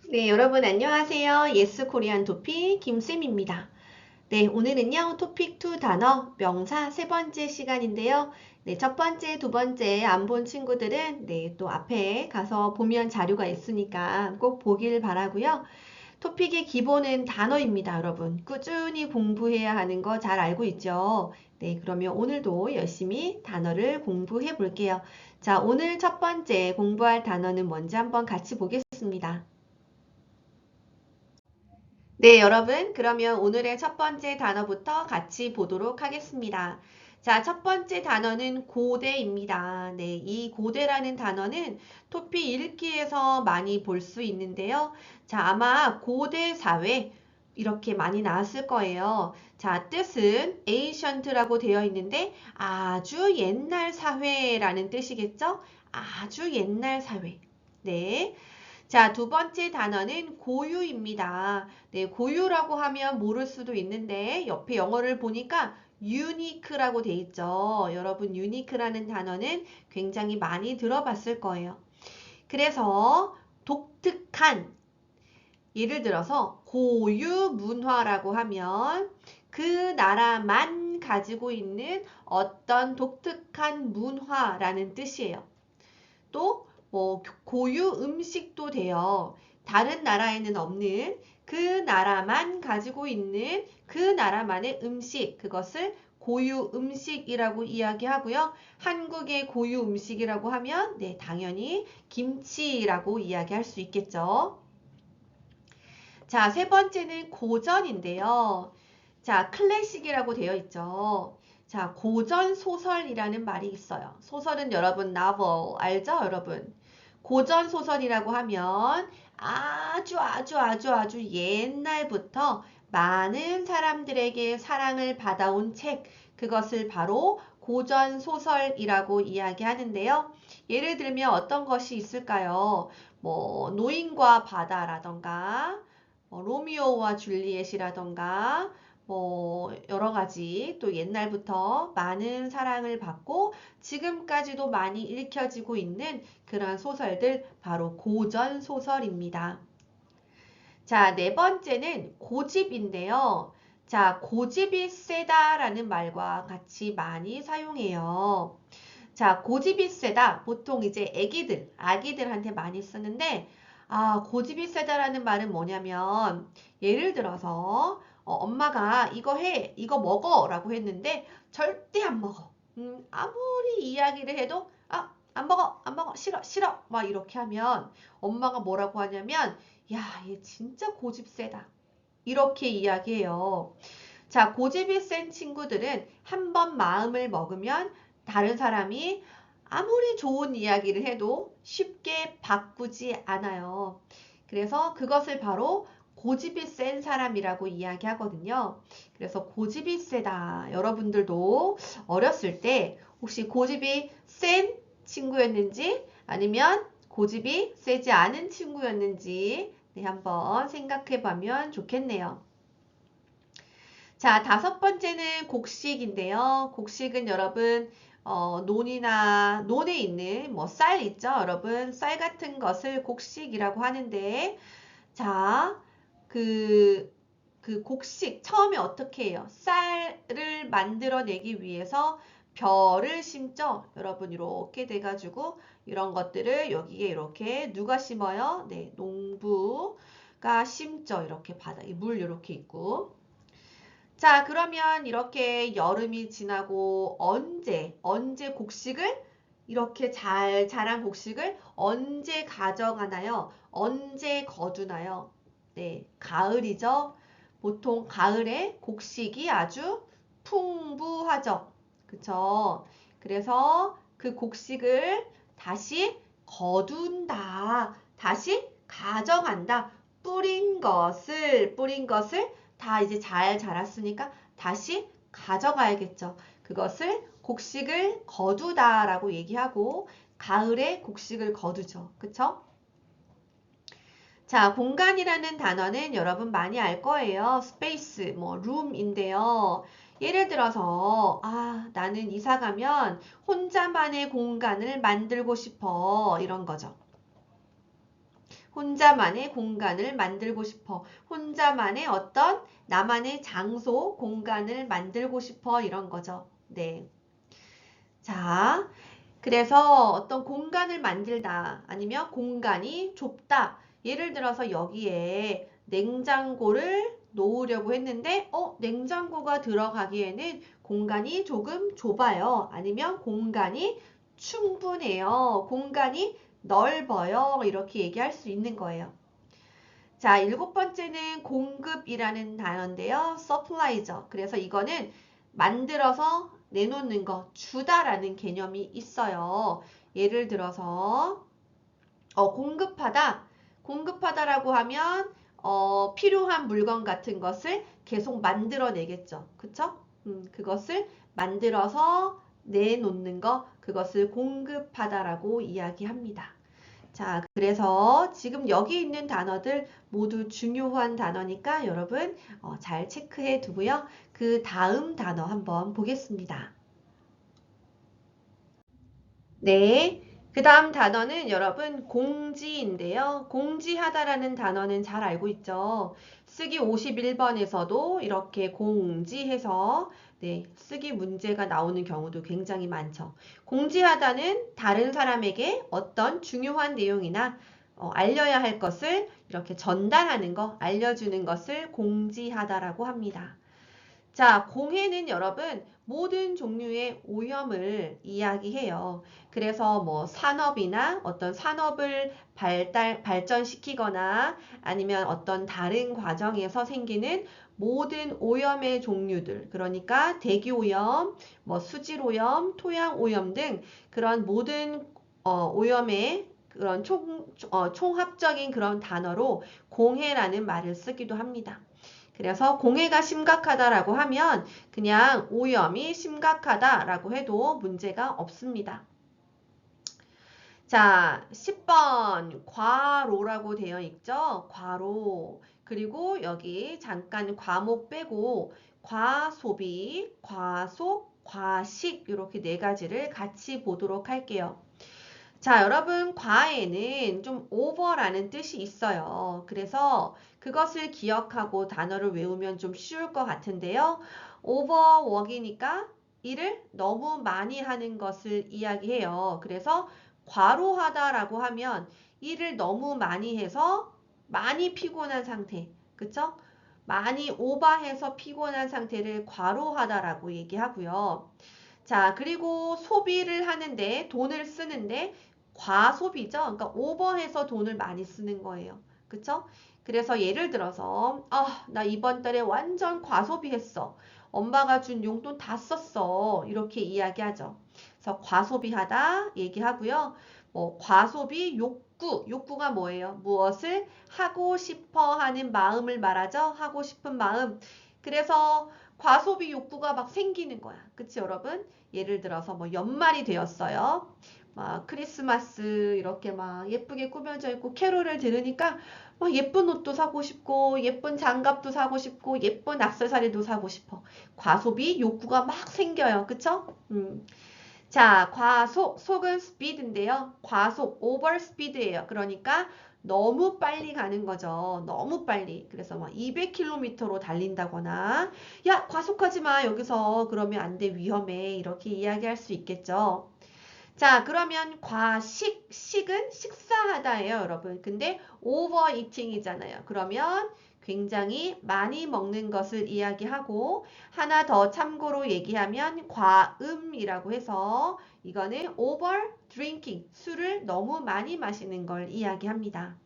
네, 여러분 안녕하세요. 예스 코리안 토픽 김쌤입니다. 네, 오늘은요, 토픽 2 단어 명사 세 번째 시간인데요. 네, 첫 번째, 두 번째 안 본 친구들은 네, 또 앞에 가서 보면 자료가 있으니까 꼭 보길 바라고요. 토픽의 기본은 단어입니다, 여러분. 꾸준히 공부해야 하는 거 잘 알고 있죠? 네, 그러면 오늘도 열심히 단어를 공부해 볼게요. 자, 오늘 첫 번째 공부할 단어는 뭔지 한번 같이 보겠습니다. 네, 여러분. 그러면 오늘의 첫 번째 단어부터 같이 보도록 하겠습니다. 자, 첫 번째 단어는 고대입니다. 네, 이 고대라는 단어는 토픽 읽기에서 많이 볼 수 있는데요. 자, 아마 고대 사회 이렇게 많이 나왔을 거예요. 자, 뜻은 ancient라고 되어 있는데 아주 옛날 사회라는 뜻이겠죠? 아주 옛날 사회. 네. 자, 두 번째 단어는 고유입니다. 네, 고유라고 하면 모를 수도 있는데 옆에 영어를 보니까 unique라고 돼 있죠. 여러분, unique라는 단어는 굉장히 많이 들어봤을 거예요. 그래서 독특한, 예를 들어서 고유 문화라고 하면 그 나라만 가지고 있는 어떤 독특한 문화라는 뜻이에요. 또 뭐 고유 음식도 돼요. 다른 나라에는 없는 그 나라만 가지고 있는 그 나라만의 음식, 그것을 고유 음식이라고 이야기하고요. 한국의 고유 음식이라고 하면 네, 당연히 김치라고 이야기할 수 있겠죠. 자, 세 번째는 고전인데요. 자, 클래식이라고 되어 있죠. 자, 고전 소설이라는 말이 있어요. 소설은 여러분 novel 알죠, 여러분? 고전 소설이라고 하면 아주 옛날부터 많은 사람들에게 사랑을 받아온 책, 그것을 바로 고전 소설이라고 이야기하는데요. 예를 들면 어떤 것이 있을까요? 뭐 노인과 바다라던가 로미오와 줄리엣이라던가 뭐 여러 가지 또 옛날부터 많은 사랑을 받고 지금까지도 많이 읽혀지고 있는 그런 소설들 바로 고전 소설입니다. 자, 네 번째는 고집인데요. 자, 고집이 세다라는 말과 같이 많이 사용해요. 자, 고집이 세다. 보통 이제 아기들한테 많이 쓰는데, 고집이 세다라는 말은 뭐냐면, 예를 들어서, 엄마가 이거 해, 이거 먹어 라고 했는데, 절대 안 먹어. 아무리 이야기를 해도, 안 먹어, 안 먹어, 싫어, 싫어. 막 이렇게 하면, 엄마가 뭐라고 하냐면, 야, 얘 진짜 고집 세다. 이렇게 이야기해요. 자, 고집이 센 친구들은 한 번 마음을 먹으면 다른 사람이 아무리 좋은 이야기를 해도 쉽게 바꾸지 않아요. 그래서 그것을 바로 고집이 센 사람이라고 이야기하거든요. 그래서 고집이 세다. 여러분들도 어렸을 때 혹시 고집이 센 친구였는지 아니면 고집이 세지 않은 친구였는지 네, 한번 생각해 보면 좋겠네요. 자, 다섯 번째는 곡식인데요. 곡식은 여러분, 논에 있는 뭐 쌀 있죠? 여러분, 쌀 같은 것을 곡식이라고 하는데, 자, 그, 그 곡식, 처음에 어떻게 해요? 쌀을 만들어내기 위해서 벼를 심죠? 여러분, 이렇게 돼가지고, 이런 것들을 여기에 이렇게 누가 심어요? 네, 농부가 심죠. 이렇게 바닥에 물 이렇게 있고. 자, 그러면 이렇게 여름이 지나고 언제 곡식을 이렇게 잘 자란 곡식을 언제 가져가나요? 언제 거두나요? 네, 가을이죠. 보통 가을에 곡식이 아주 풍부하죠. 그쵸? 그래서 그 곡식을 다시 거둔다. 다시 가져간다. 뿌린 것을 다 이제 잘 자랐으니까 다시 가져가야겠죠. 그것을 곡식을 거두다라고 얘기하고 가을에 곡식을 거두죠. 그쵸? 자, 공간이라는 단어는 여러분 많이 알 거예요. 스페이스, 뭐 room인데요. 예를 들어서 나는 이사 가면 혼자만의 공간을 만들고 싶어. 이런 거죠. 혼자만의 공간을 만들고 싶어. 혼자만의 어떤 나만의 장소, 공간을 만들고 싶어. 이런 거죠. 네. 자, 그래서 어떤 공간을 만들다 아니면 공간이 좁다. 예를 들어서 여기에 냉장고를 놓으려고 했는데 냉장고가 들어가기에는 공간이 조금 좁아요. 아니면 공간이 충분해요. 공간이 넓어요. 이렇게 얘기할 수 있는 거예요. 자, 7번째는 공급이라는 단어인데요. supply죠. 그래서 이거는 만들어서 내놓는 거, 주다라는 개념이 있어요. 예를 들어서 공급하다. 공급하다라고 하면 필요한 물건 같은 것을 계속 만들어내겠죠. 그쵸? 그것을 만들어서 내놓는 거, 그것을 공급하다라고 이야기합니다. 자, 그래서 지금 여기 있는 단어들 모두 중요한 단어니까 여러분 잘 체크해 두고요. 그 다음 단어 한번 보겠습니다. 네. 그 다음 단어는 여러분 공지인데요. 공지하다라는 단어는 잘 알고 있죠. 쓰기 51번에서도 이렇게 공지해서 쓰기 문제가 나오는 경우도 굉장히 많죠. 공지하다는 다른 사람에게 어떤 중요한 내용이나 알려야 할 것을 이렇게 전달하는 거, 알려주는 것을 공지하다라고 합니다. 자, 공해는 여러분 모든 종류의 오염을 이야기해요. 그래서 뭐 산업이나 어떤 산업을 발전시키거나 아니면 어떤 다른 과정에서 생기는 모든 오염의 종류들, 그러니까 대기 오염, 뭐 수질 오염, 토양 오염 등 그런 모든 오염의 그런 총합적인 그런 단어로 공해라는 말을 쓰기도 합니다. 그래서 공해가 심각하다라고 하면 그냥 오염이 심각하다라고 해도 문제가 없습니다. 자, 10번 과로라고 되어 있죠? 과로. 그리고 여기 잠깐 과목 빼고 과소비, 과속, 과식 이렇게 네 가지를 같이 보도록 할게요. 자, 여러분, 과에는 좀 over라는 뜻이 있어요. 그래서 그것을 기억하고 단어를 외우면 좀 쉬울 것 같은데요. overwork이니까 일을 너무 많이 하는 것을 이야기해요. 그래서 과로하다라고 하면 일을 너무 많이 해서 많이 피곤한 상태. 그쵸? 많이 오버해서 피곤한 상태를 과로하다라고 얘기하고요. 자, 그리고 소비를 하는데 돈을 쓰는데 과소비죠. 그러니까 오버해서 돈을 많이 쓰는 거예요. 그쵸? 그래서 예를 들어서 나 이번 달에 완전 과소비했어. 엄마가 준 용돈 다 썼어. 이렇게 이야기하죠. 그래서 과소비하다 얘기하고요. 뭐 과소비 욕구가 뭐예요? 무엇을 하고 싶어 하는 마음을 말하죠. 하고 싶은 마음. 그래서 과소비 욕구가 막 생기는 거야. 그치 여러분? 예를 들어서 뭐 연말이 되었어요. 막 크리스마스 이렇게 막 예쁘게 꾸며져 있고 캐롤을 들으니까 막 예쁜 옷도 사고 싶고 예쁜 장갑도 사고 싶고 예쁜 액세서리도 사고 싶어. 과소비 욕구가 막 생겨요. 그쵸? 자, 속은 speed인데요. 과속, over speed예요. 그러니까 너무 빨리 가는 거죠. 너무 빨리. 그래서 막 200km로 달린다거나 야, 과속하지 마. 여기서 그러면 안 돼. 위험해. 이렇게 이야기할 수 있겠죠. 자, 그러면 식은 식사하다예요, 여러분. 근데 overeating이잖아요. 그러면 굉장히 많이 먹는 것을 이야기하고 하나 더 참고로 얘기하면 과음이라고 해서 이거는 over drinking, 술을 너무 많이 마시는 걸 이야기합니다.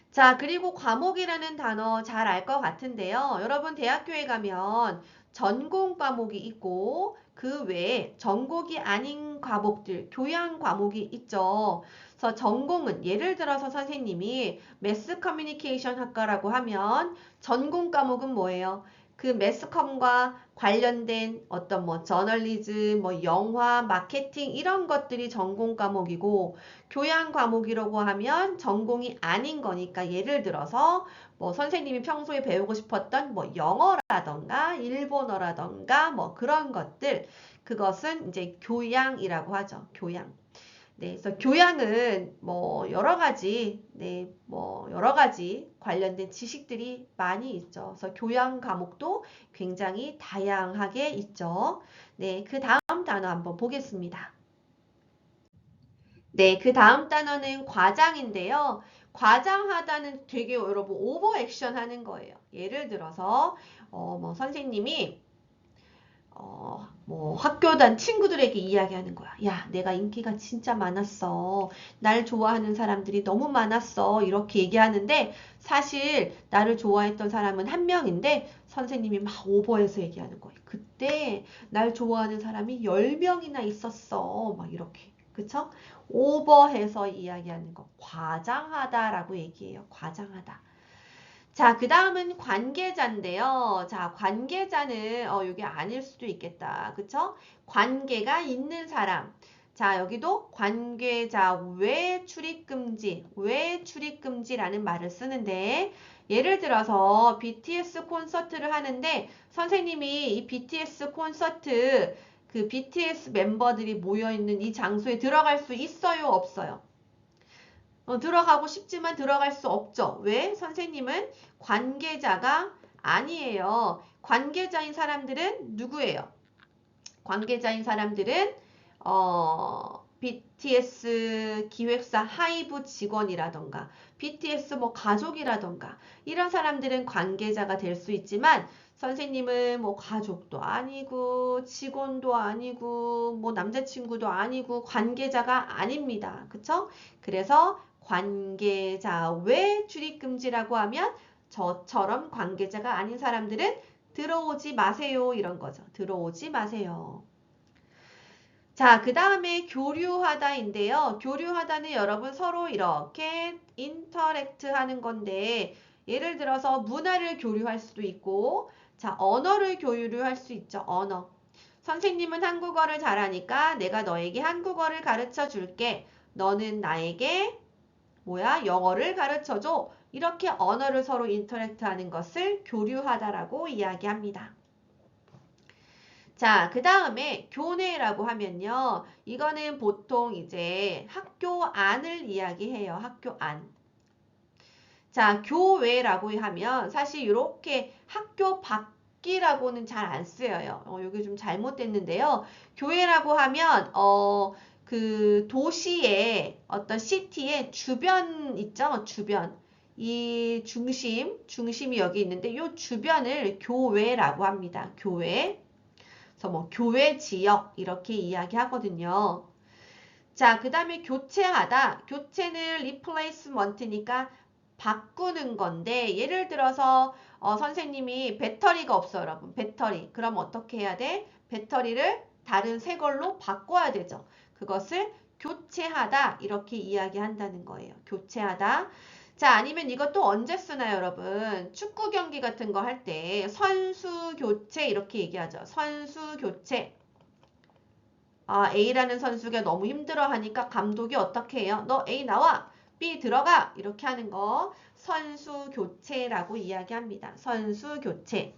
자, 그리고 과목이라는 단어 잘 알 것 같은데요. 여러분 대학교에 가면 전공 과목이 있고 그 외에 전공이 아닌 과목들, 교양 과목이 있죠. 그래서 전공은 예를 들어서 선생님이 매스 커뮤니케이션 학과라고 하면 전공 과목은 뭐예요? 그 매스컴과 관련된 어떤 뭐 저널리즘, 뭐 영화, 마케팅 이런 것들이 전공 과목이고 교양 과목이라고 하면 전공이 아닌 거니까 예를 들어서 뭐 선생님이 평소에 배우고 싶었던 뭐 영어라던가 일본어라던가 뭐 그런 것들 그것은 이제 교양이라고 하죠. 교양. 네, 그래서 교양은 뭐 여러 가지, 네, 뭐 여러 가지 관련된 지식들이 많이 있죠. 그래서 교양 과목도 굉장히 다양하게 있죠. 네, 그 다음 단어 한번 보겠습니다. 네, 그 다음 단어는 과장인데요. 과장하다는 되게 여러분 오버 액션 하는 거예요. 예를 들어서 뭐 선생님이 뭐 학교단 친구들에게 이야기하는 거야. 야, 내가 인기가 진짜 많았어. 날 좋아하는 사람들이 너무 많았어. 이렇게 얘기하는데 사실 나를 좋아했던 사람은 한 명인데 선생님이 막 오버해서 얘기하는 거예요. 그때 날 좋아하는 사람이 10명이나 있었어. 막 이렇게. 그쵸? 오버해서 이야기하는 거. 과장하다라고 얘기해요. 과장하다. 자, 그 다음은 관계자인데요. 자, 관계자는, 이게 아닐 수도 있겠다. 그쵸? 관계가 있는 사람. 자, 여기도 관계자 외 출입금지, 외 출입금지라는 말을 쓰는데, 예를 들어서 BTS 콘서트를 하는데, 선생님이 이 BTS 콘서트, 그 BTS 멤버들이 모여있는 이 장소에 들어갈 수 있어요, 없어요? 들어가고 싶지만 들어갈 수 없죠. 왜? 선생님은 관계자가 아니에요. 관계자인 사람들은 누구예요? 관계자인 사람들은 BTS 기획사 하이브 직원이라던가 BTS 뭐 가족이라던가 이런 사람들은 관계자가 될 수 있지만 선생님은 뭐 가족도 아니고 직원도 아니고 뭐 남자친구도 아니고 관계자가 아닙니다. 그쵸? 그래서 관계자 외 출입금지라고 하면 저처럼 관계자가 아닌 사람들은 들어오지 마세요. 이런 거죠. 들어오지 마세요. 자, 그 다음에 교류하다인데요. 교류하다는 여러분 서로 이렇게 인터랙트 하는 건데, 예를 들어서 문화를 교류할 수도 있고, 자, 언어를 교류를 할 수 있죠. 언어. 선생님은 한국어를 잘하니까 내가 너에게 한국어를 가르쳐 줄게. 너는 나에게 뭐야? 영어를 가르쳐 줘. 이렇게 언어를 서로 인터랙트 하는 것을 교류하다라고 이야기합니다. 자, 그 다음에 교내라고 하면요. 이거는 보통 이제 학교 안을 이야기해요. 학교 안. 자, 교외라고 하면 사실 이렇게 학교 밖이라고는 잘 안 쓰여요. 여기 좀 잘못됐는데요. 교외라고 하면 그 도시의 어떤 시티의 주변 있죠? 주변. 이 중심이 여기 있는데 이 주변을 교외라고 합니다. 교외. 그래서 뭐 교외 지역 이렇게 이야기하거든요. 자, 그 다음에 교체하다. 교체는 replacement니까 바꾸는 건데 예를 들어서 선생님이 배터리가 없어요, 여러분. 배터리. 그럼 어떻게 해야 돼? 배터리를 다른 새 걸로 바꿔야 되죠. 그것을 교체하다 이렇게 이야기한다는 거예요. 교체하다. 자, 아니면 이것도 언제 쓰나요, 여러분? 축구 경기 같은 거 할 때 선수 교체 이렇게 얘기하죠. 선수 교체. 아, A라는 선수가 너무 힘들어 하니까 감독이 어떻게 해요? 너 A 나와! B 들어가! 이렇게 하는 거 선수 교체라고 이야기합니다. 선수 교체.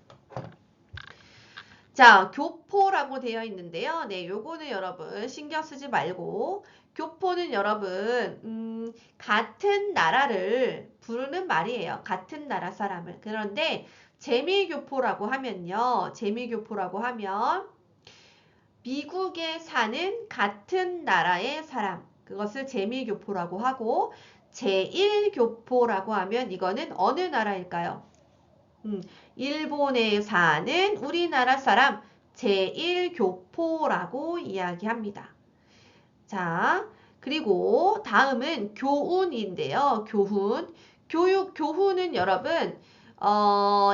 자, 교포라고 되어 있는데요. 네, 요거는 여러분 신경 쓰지 말고 교포는 여러분 같은 나라를 부르는 말이에요. 같은 나라 사람을. 그런데 재미교포라고 하면요. 재미교포라고 하면 미국에 사는 같은 나라의 사람. 그것을 재미교포라고 하고 제1교포라고 하면 이거는 어느 나라일까요? 일본에 사는 우리나라 사람 제1교포라고 이야기합니다. 자, 그리고 다음은 교훈인데요. 교훈. 교훈은 여러분,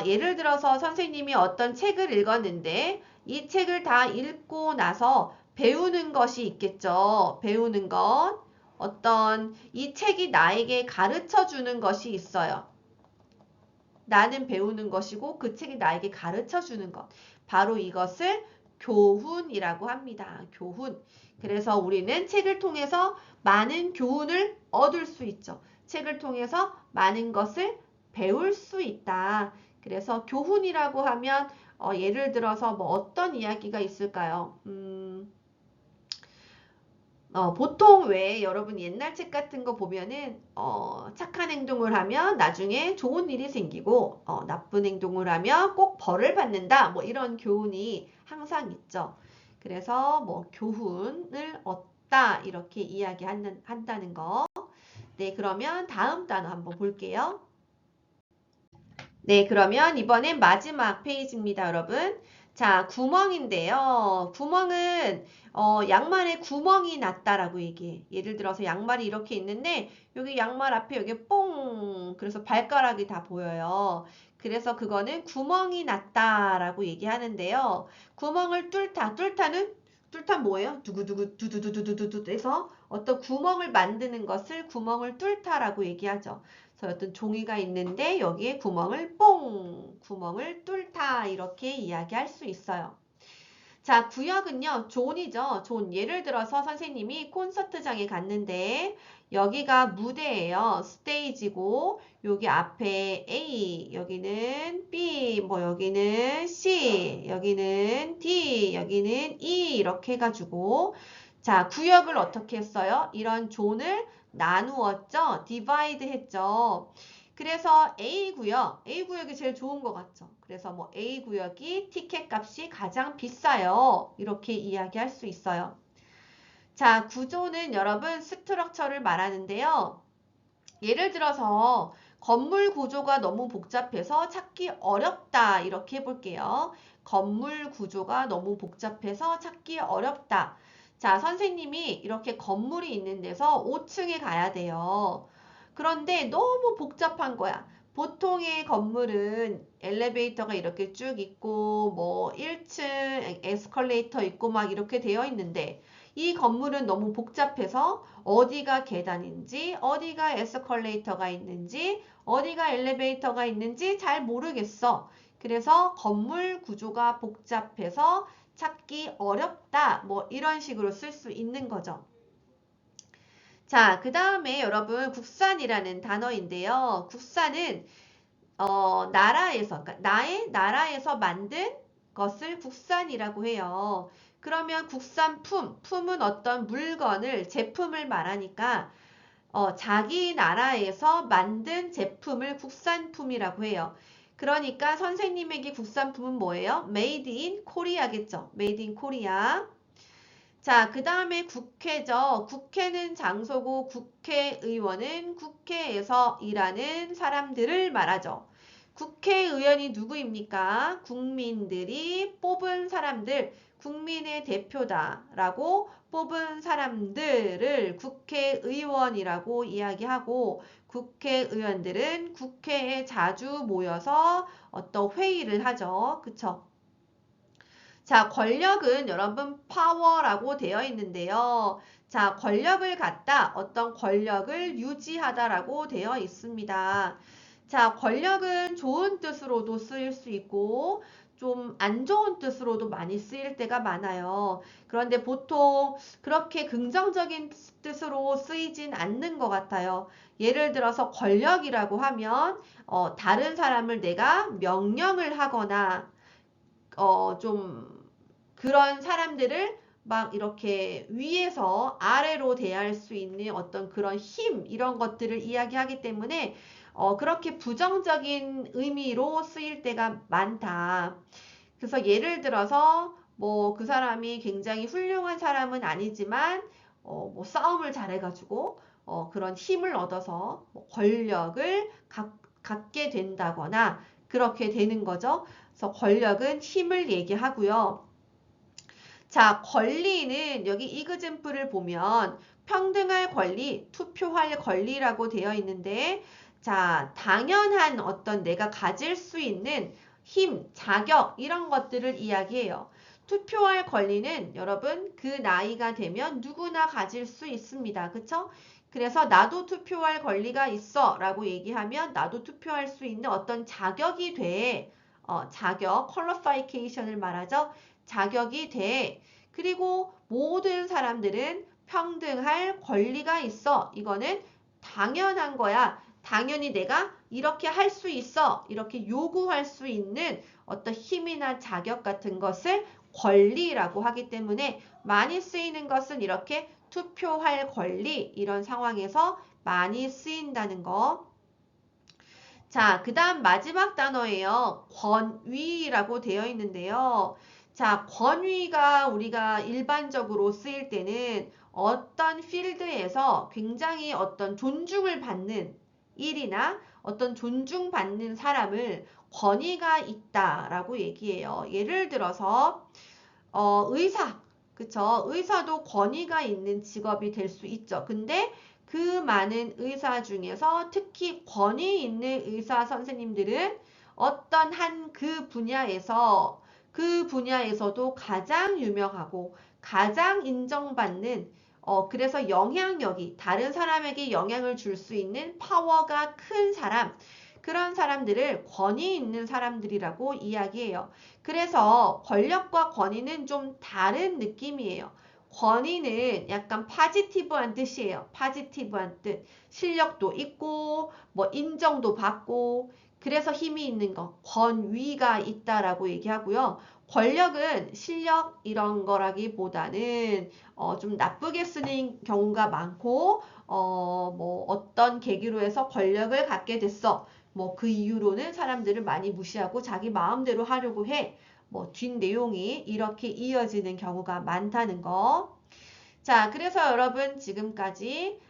예를 들어서 선생님이 어떤 책을 읽었는데 이 책을 다 읽고 나서 배우는 것이 있겠죠. 배우는 것. 어떤 이 책이 나에게 가르쳐 주는 것이 있어요. 나는 배우는 것이고 그 책이 나에게 가르쳐 주는 것. 바로 이것을 교훈이라고 합니다. 교훈. 그래서 우리는 책을 통해서 많은 교훈을 얻을 수 있죠. 책을 통해서 많은 것을 배울 수 있다. 그래서 교훈이라고 하면 예를 들어서 뭐 어떤 이야기가 있을까요? 보통 왜 여러분 옛날 책 같은 거 보면은 착한 행동을 하면 나중에 좋은 일이 생기고 나쁜 행동을 하면 꼭 벌을 받는다 뭐 이런 교훈이 항상 있죠. 그래서 뭐 교훈을 얻다 이렇게 한다는 거. 네, 그러면 다음 단어 한번 볼게요. 네, 그러면 이번엔 마지막 페이지입니다, 여러분. 자, 구멍인데요. 구멍은 양말에 구멍이 났다라고 얘기해. 예를 들어서 양말이 이렇게 있는데 여기 양말 앞에 여기 뽕 그래서 발가락이 다 보여요. 그래서 그거는 구멍이 났다라고 얘기하는데요. 구멍을 뚫다 뭐예요? 두구두구 두두두두두두 해서 어떤 구멍을 만드는 것을 구멍을 뚫다라고 얘기하죠. 그래서 어떤 종이가 있는데 여기에 구멍을 뚫다 이렇게 이야기할 수 있어요. 자, 구역은요, 존이죠. 존. 예를 들어서 선생님이 콘서트장에 갔는데 여기가 무대예요. 스테이지고 여기 앞에 A, 여기는 B, 뭐 여기는 C, 여기는 D, 여기는 E 이렇게 해가지고 자, 구역을 어떻게 했어요? 이런 존을 나누었죠. 디바이드 했죠. 그래서 A구역이 제일 좋은 것 같죠. 그래서 뭐 A구역이 티켓 값이 가장 비싸요. 이렇게 이야기할 수 있어요. 자, 구조는 여러분 스트럭처를 말하는데요. 예를 들어서 건물 구조가 너무 복잡해서 찾기 어렵다. 이렇게 해볼게요. 건물 구조가 너무 복잡해서 찾기 어렵다. 자, 선생님이 이렇게 건물이 있는 데서 5층에 가야 돼요. 그런데 너무 복잡한 거야. 보통의 건물은 엘리베이터가 이렇게 쭉 있고 뭐 1층 에스컬레이터 있고 막 이렇게 되어 있는데 이 건물은 너무 복잡해서 어디가 계단인지 어디가 에스컬레이터가 있는지 어디가 엘리베이터가 있는지 잘 모르겠어. 그래서 건물 구조가 복잡해서 찾기 어렵다. 뭐 이런 식으로 쓸 수 있는 거죠. 자, 그 다음에 여러분 국산이라는 단어인데요. 국산은 나라에서, 그러니까 나의 나라에서 만든 것을 국산이라고 해요. 그러면 품은 어떤 물건을, 제품을 말하니까 자기 나라에서 만든 제품을 국산품이라고 해요. 그러니까 선생님에게 국산품은 뭐예요? Made in Korea겠죠. Made in Korea. 자, 그 다음에 국회죠. 국회는 장소고 국회의원은 국회에서 일하는 사람들을 말하죠. 국회의원이 누구입니까? 국민들이 뽑은 사람들, 국민의 대표다라고 뽑은 사람들을 국회의원이라고 이야기하고 국회의원들은 국회에 자주 모여서 어떤 회의를 하죠. 그쵸? 자, 권력은 여러분 파워라고 되어 있는데요. 자, 권력을 갖다 어떤 권력을 유지하다라고 되어 있습니다. 자, 권력은 좋은 뜻으로도 쓰일 수 있고 좀 안 좋은 뜻으로도 많이 쓰일 때가 많아요. 그런데 보통 그렇게 긍정적인 뜻으로 쓰이진 않는 것 같아요. 예를 들어서 권력이라고 하면 다른 사람을 내가 명령을 하거나 좀 그런 사람들을 막 이렇게 위에서 아래로 대할 수 있는 어떤 그런 힘 이런 것들을 이야기하기 때문에 그렇게 부정적인 의미로 쓰일 때가 많다. 그래서 예를 들어서 뭐 그 사람이 굉장히 훌륭한 사람은 아니지만 뭐 싸움을 잘해가지고 그런 힘을 얻어서 뭐 권력을 갖게 된다거나 그렇게 되는 거죠. 그래서 권력은 힘을 얘기하고요. 자, 권리는 여기 이그젠플을 보면 평등할 권리, 투표할 권리라고 되어 있는데 자, 당연한 어떤 내가 가질 수 있는 힘, 자격 이런 것들을 이야기해요. 투표할 권리는 여러분 그 나이가 되면 누구나 가질 수 있습니다. 그쵸? 그래서 나도 투표할 권리가 있어 라고 얘기하면 나도 투표할 수 있는 어떤 자격이 돼. 자격, 퀄리파이케이션을 말하죠. 자격이 돼. 그리고 모든 사람들은 평등할 권리가 있어. 이거는 당연한 거야. 당연히 내가 이렇게 할 수 있어. 이렇게 요구할 수 있는 어떤 힘이나 자격 같은 것을 권리라고 하기 때문에 많이 쓰이는 것은 이렇게 투표할 권리 이런 상황에서 많이 쓰인다는 거. 자, 그 다음 마지막 단어예요. 권위라고 되어 있는데요. 자, 권위가 우리가 일반적으로 쓰일 때는 어떤 필드에서 굉장히 어떤 존중을 받는 일이나 어떤 존중받는 사람을 권위가 있다라고 얘기해요. 예를 들어서 의사, 그쵸? 의사도 권위가 있는 직업이 될 수 있죠. 근데 그 많은 의사 중에서 특히 권위 있는 의사 선생님들은 어떤 한 그 분야에서도 가장 유명하고 가장 인정받는 그래서 영향력이 다른 사람에게 영향을 줄 수 있는 파워가 큰 사람, 그런 사람들을 권위 있는 사람들이라고 이야기해요. 그래서 권력과 권위는 좀 다른 느낌이에요. 권위는 약간 파지티브한 뜻이에요. 파지티브한 뜻. 실력도 있고, 뭐 인정도 받고, 그래서 힘이 있는 거. 권위가 있다라고 얘기하고요. 권력은 실력 이런 거라기보다는 좀 나쁘게 쓰는 경우가 많고, 뭐 어떤 계기로 해서 권력을 갖게 됐어. 뭐 그 이유로는 사람들을 많이 무시하고 자기 마음대로 하려고 해. 뭐 뒷내용이 이렇게 이어지는 경우가 많다는 거. 자, 그래서 여러분 지금까지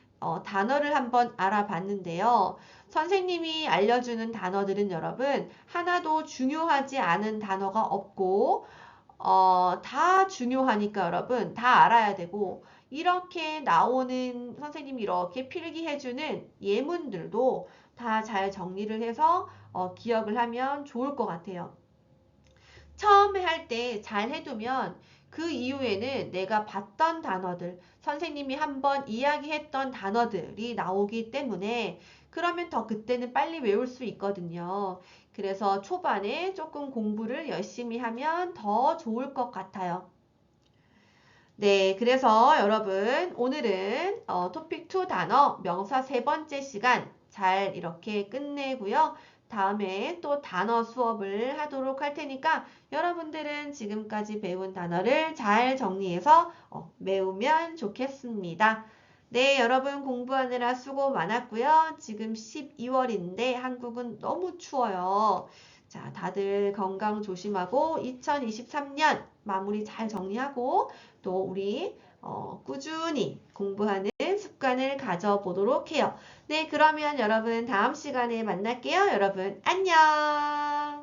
단어를 한번 알아봤는데요. 선생님이 알려주는 단어들은 여러분 하나도 중요하지 않은 단어가 없고 다 중요하니까 여러분 다 알아야 되고 이렇게 나오는 선생님이 이렇게 필기해주는 예문들도 다 잘 정리를 해서 기억을 하면 좋을 것 같아요. 처음에 할 때 잘 해두면 그 이후에는 내가 봤던 단어들, 선생님이 한번 이야기했던 단어들이 나오기 때문에 그러면 더 그때는 빨리 외울 수 있거든요. 그래서 초반에 조금 공부를 열심히 하면 더 좋을 것 같아요. 네, 그래서 여러분 오늘은 토픽 2 단어 명사 세 번째 시간 잘 이렇게 끝내고요. 다음에 또 단어 수업을 하도록 할 테니까 여러분들은 지금까지 배운 단어를 잘 정리해서 외우면 좋겠습니다. 네, 여러분 공부하느라 수고 많았고요. 지금 12월인데 한국은 너무 추워요. 자, 다들 건강 조심하고 2023년 마무리 잘 정리하고 또 우리 꾸준히 공부하는 습관을 가져보도록 해요. 네, 그러면 여러분 다음 시간에 만날게요. 여러분 안녕!